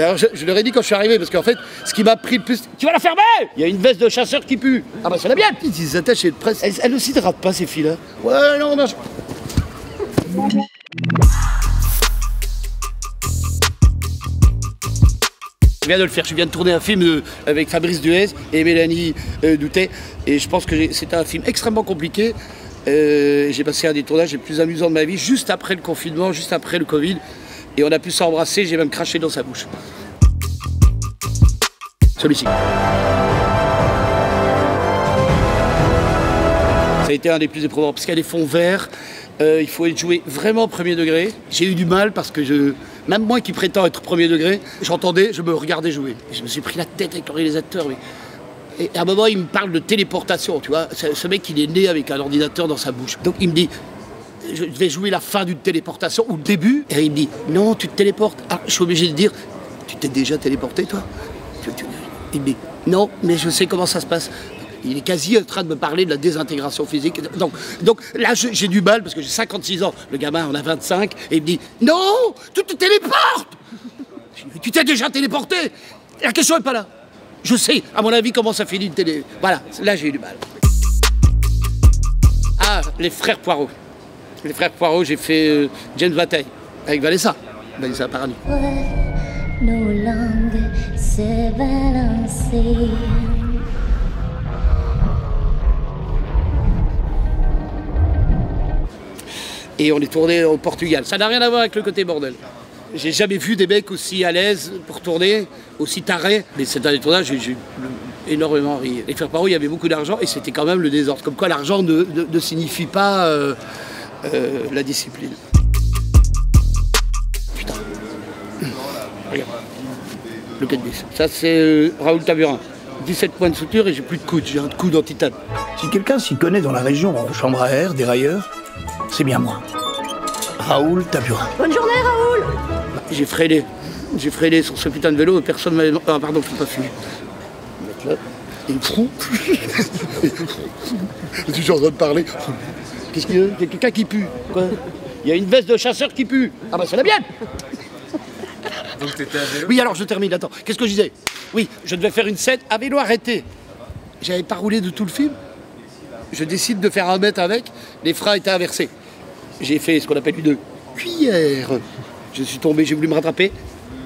Alors je leur ai dit quand je suis arrivé, parce qu'en fait, ce qui m'a pris le plus... Tu vas la fermer! Il y a une veste de chasseur qui pue. Ah bah c'est la mienne! Ils attachent de presse. Elles aussi ne ratent pas ces filles-là. Ouais, non, non. Je viens de le faire, je viens de tourner un film avec Fabrice Duez et Mélanie Doutet. Et je pense que c'était un film extrêmement compliqué. J'ai passé un des tournages les plus amusants de ma vie, juste après le confinement, juste après le Covid. Et on a pu s'embrasser, j'ai même craché dans sa bouche. Celui-ci. Ça a été un des plus éprouvants, parce qu'il y a des fonds verts, il faut être joué vraiment premier degré. J'ai eu du mal parce que même moi qui prétends être premier degré, j'entendais, je me regardais jouer. Je me suis pris la tête avec le réalisateur. Et à un moment, il me parle de téléportation, tu vois. Ce mec, il est né avec un ordinateur dans sa bouche. Donc il me dit, je vais jouer la fin d'une téléportation, ou le début. Et il me dit, non, tu te téléportes. Alors, je suis obligé de dire, tu t'es déjà téléporté, toi? Il me dit, non, mais je sais comment ça se passe. Il est quasi en train de me parler de la désintégration physique. Donc là, j'ai du mal, parce que j'ai 56 ans. Le gamin en a 25, et il me dit, non, tu te téléportes. Tu t'es déjà téléporté. La question n'est pas là. Je sais, à mon avis, comment ça finit une télé. Voilà, là, j'ai eu du mal. Ah, les frères Poirot. Les frères Poirot, j'ai fait James Bataille, avec Vanessa Paradis. Nos langues se balancer. Et on est tourné au Portugal. Ça n'a rien à voir avec le côté bordel. J'ai jamais vu des mecs aussi à l'aise pour tourner, aussi tarés. Mais c'est un des tournages, j'ai énormément ri. Les frères Poirot, il y avait beaucoup d'argent et c'était quand même le désordre. Comme quoi l'argent ne signifie pas la discipline. Putain. Regarde. Le 4 bis. Ça, c'est Raoul Taburin. 17 points de suture et j'ai plus de coude. J'ai un coude en titane. Si quelqu'un s'y connaît dans la région en chambre à air, dérailleur, c'est bien moi. Raoul Taburin. Bonne journée, Raoul! J'ai frêlé. J'ai frêlé sur ce putain de vélo et personne m'a... Ah, pardon, je ne peux pas fumer. Là. Et trou. Je suis en train de parler. Qu'est-ce qu'il y a? Il y a quelqu'un qui pue. Quoi? Il y a une veste de chasseur qui pue. Ah bah c'est la mienne! Donc t'étais à vélo? Oui, alors je termine, attends. Qu'est-ce que je disais? Oui, je devais faire une scène à vélo arrêté. J'avais pas roulé de tout le film. Je décide de faire 1 mètre avec. Les freins étaient inversés. J'ai fait ce qu'on appelle une cuillère. Je suis tombé, j'ai voulu me rattraper.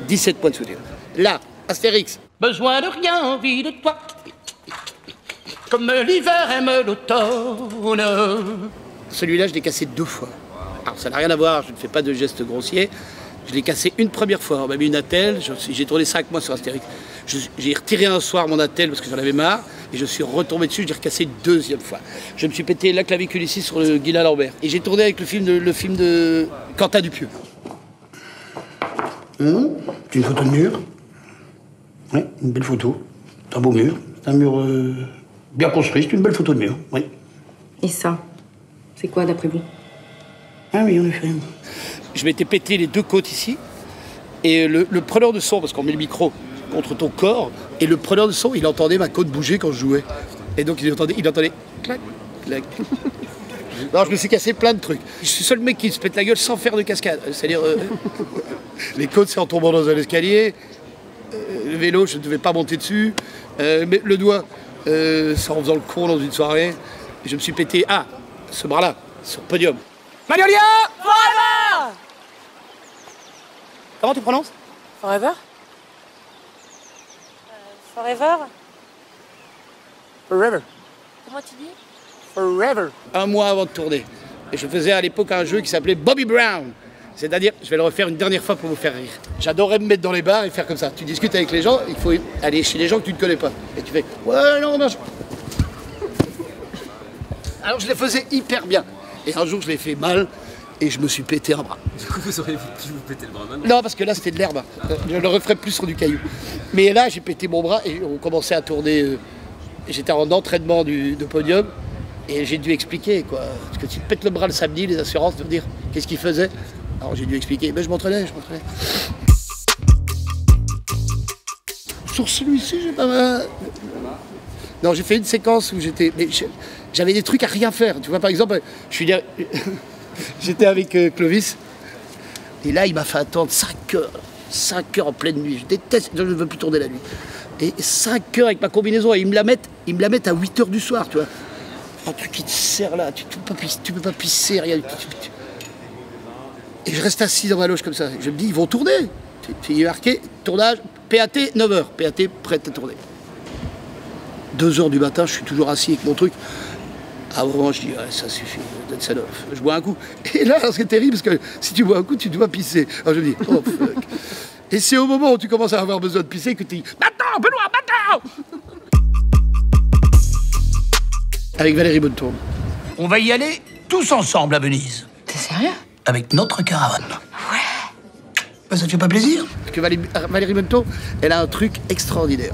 17 points de suture. Là, Astérix. Besoin de rien, envie de toi. Comme l'hiver aime l'automne. Celui-là, je l'ai cassé 2 fois. Alors, ça n'a rien à voir, je ne fais pas de gestes grossiers. Je l'ai cassé une première fois. On m'a mis une attelle. J'ai tourné 5 mois sur Astérix. J'ai retiré un soir mon attelle parce que j'en avais marre. Et je suis retombé dessus, j'ai recassé une 2e fois. Je me suis pété la clavicule ici sur le Guillain Lambert. Et j'ai tourné avec le film de Quentin Dupieux. C'est une photo de mur. Oui, une belle photo. C'est un beau mur. C'est un mur bien construit. C'est une belle photo de mur, oui. Et ça, c'est quoi d'après vous? Ah oui, en effet. Je m'étais pété les 2 côtes ici. Et le preneur de son, parce qu'on met le micro contre ton corps, et le preneur de son, il entendait ma côte bouger quand je jouais. Et donc il entendait clac, clac. Non, je me suis cassé plein de trucs. Je suis le seul mec qui se pète la gueule sans faire de cascade. C'est-à-dire, les côtes, c'est en tombant dans un escalier. Le vélo, je ne devais pas monter dessus. Mais le doigt, c'est en faisant le con dans une soirée. Et je me suis pété, ce bras-là, sur le podium. Magnolia Forever! Comment tu prononces? Forever? Forever? Forever. Comment tu dis? Forever. 1 mois avant de tourner. Et je faisais à l'époque un jeu qui s'appelait Bobby Brown. C'est-à-dire, je vais le refaire une dernière fois pour vous faire rire. J'adorais me mettre dans les bars et faire comme ça. Tu discutes avec les gens, il faut aller chez les gens que tu ne connais pas. Et tu fais, ouais, non, non. Alors je les faisais hyper bien. Et un jour, je l'ai fait mal et je me suis pété un bras. Du coup, vous auriez pu vous péter le bras maintenant? Non, parce que là, c'était de l'herbe. Je le referais plus sur du caillou. Mais là, j'ai pété mon bras et on commençait à tourner. J'étais en entraînement de podium et j'ai dû expliquer, quoi. Parce que tu te pètes le bras le samedi, les assurances vont dire qu'est-ce qu'ils faisaient. Alors j'ai dû expliquer. Mais je m'entraînais. Sur celui-ci, j'ai pas mal. Non, j'ai fait une séquence où j'avais des trucs à rien faire. Tu vois, par exemple, j'étais avec Clovis, et là, il m'a fait attendre 5 heures. 5 heures en pleine nuit. Je déteste, je ne veux plus tourner la nuit. Et 5 heures avec ma combinaison, et ils me la mettent à 8 heures du soir, tu vois. Un truc qui te serre là, tu peux pas pisser, rien. Et je reste assis dans ma loge comme ça. Je me dis, ils vont tourner. Il est marqué, tournage, PAT 9h. PAT prête à tourner. 2 h du matin, je suis toujours assis avec mon truc. À un moment, je dis, ouais, ça suffit, that's enough. Je bois un coup. Et là, c'est terrible, parce que si tu bois un coup, tu dois pisser. Alors je me dis, oh fuck. Et c'est au moment où tu commences à avoir besoin de pisser que tu dis, maintenant, Benoît, maintenant. Avec Valérie Bonneton. On va y aller tous ensemble à Venise. T'es sérieux? Avec notre caravane. Ouais. Bah, ça te fait pas plaisir? Parce que Valérie Bonneton, elle a un truc extraordinaire.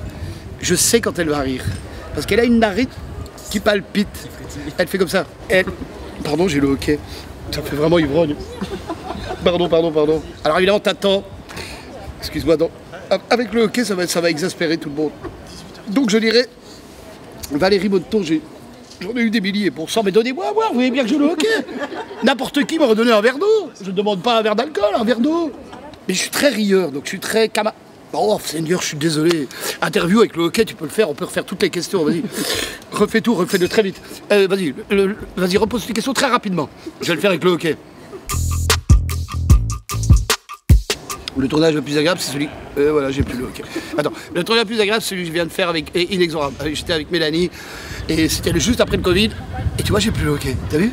Je sais quand elle va rire. Parce qu'elle a une narine qui palpite. Elle fait comme ça. Pardon, j'ai le hoquet. Ça fait vraiment ivrogne. Pardon. Alors évidemment, t'attends. Excuse-moi, non. Avec le hoquet, ça va exaspérer tout le monde. Donc je dirais, Valérie Bonneton, j'en ai eu des milliers pour cent, mais donnez-moi à boire, vous voyez bien que j'ai le hoquet. N'importe qui m'aurait donné un verre d'eau. Je ne demande pas un verre d'alcool, un verre d'eau. Mais je suis très rieur, donc je suis très Oh Seigneur, je suis désolé. Interview avec le hockey, tu peux le faire, on peut refaire toutes les questions, vas-y. Refais-le très vite. Vas-y, repose les questions très rapidement. Je vais le faire avec le hockey. Le tournage le plus agréable, c'est celui... voilà, j'ai plus le hockey. Attends, le tournage le plus agréable, c'est celui que je viens de faire avec Inexorable. J'étais avec Mélanie, et c'était juste après le Covid. Et tu vois, j'ai plus le hockey, t'as vu?